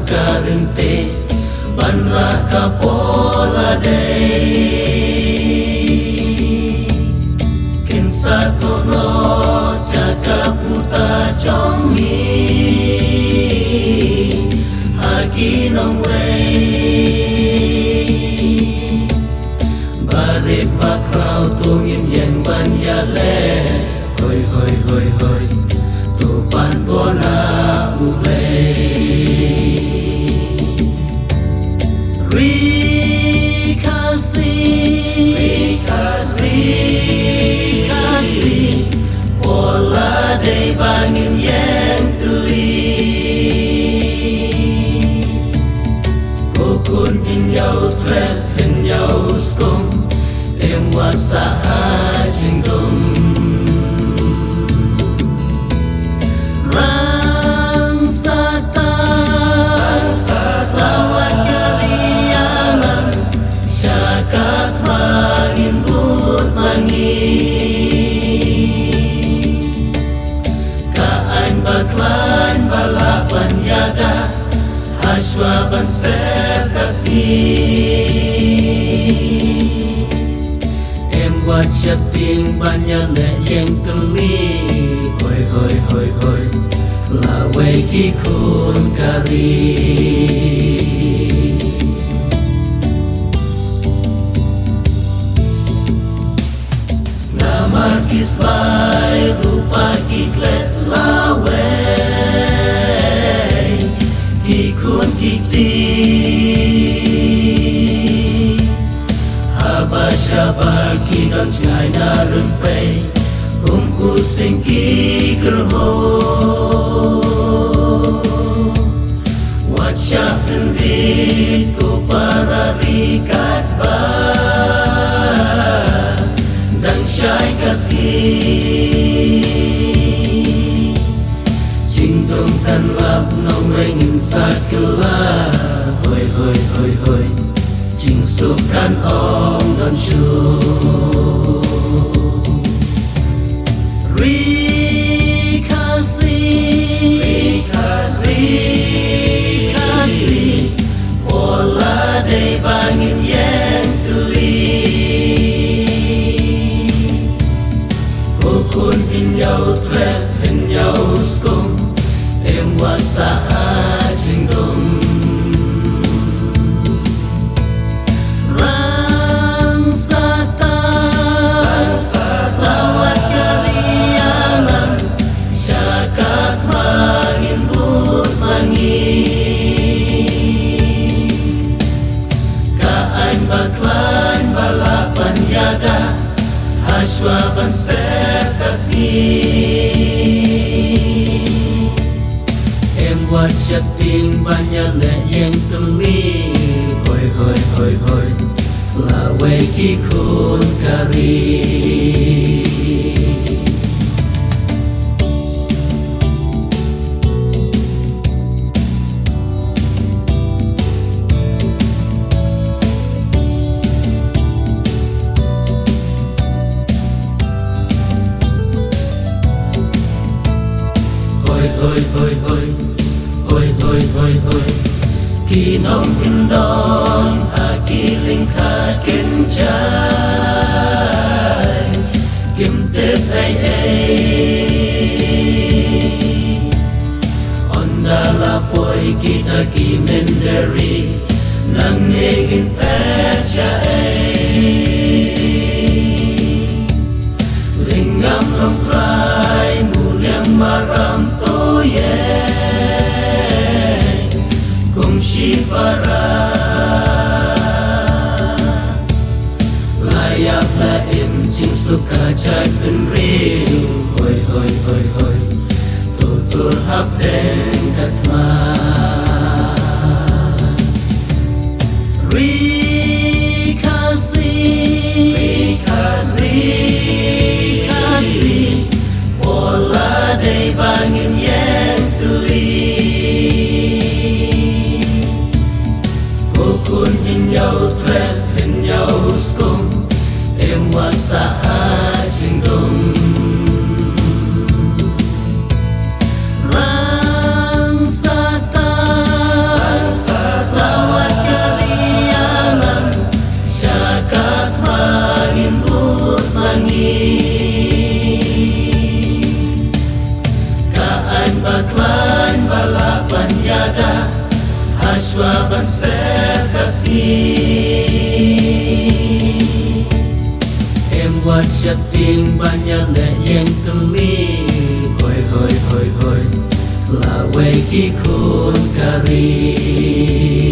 karinte banra kapola day kinsa tono cakaputa chongni haginong way bare pakraw tungin yang banyale hoy hoy hoy hoy tupan bona ulay Rikasi pola day bangin yang geli kokun hinyau trep hinyau skum em wasa hajindum Baklan balapan yada Haswaban serkasi Em wat syapting banyale yang keli Hoi hoi hoi hoi Lawai kikun kari Nama kiswai rupa kiklet lawai Kikun kikti Haba syabar kidon cai narempai Kum using kikerho Wacak rendit ku para rikat ba Dang syai kasih Jingdong tan lap nong rengin sakela Hoi hoi hoi hoi Jing sukan ong don shu Rikasi pola day bangin yang geli Kokun hinyau trep hinyau skum em wasa hajindum Rangsata lawat kalialan syakat mangin but mangi Kaan baklan balapan yada Haswaban serkasi Em wat syapting banyale yang teli Hoi hoi hoi hoi Lawai kikun kari Hoi hoi hoi hoi Hoi hoi hoi hoi Kinong indon Hakiling kakin jai Kim tip ay ay Ondala poy kita kimenderi Nang negin pecha ay Lingam long try Mulyang maram toyeng Kung shipara Layak laim Jing suka jat penriu Hoi hoi hoi hoi Tutur hapden katma Rikasi pola day bangin yang geli Kokun hinyau trep hinyau skum em wasa hajindum Rangsata mangin but langit kaan baklan balapan yada haswa banser kasih em wat chặt tiếng ban nhà lệ yang tuli hoi hoi hoi hoi là quê khi khôn cari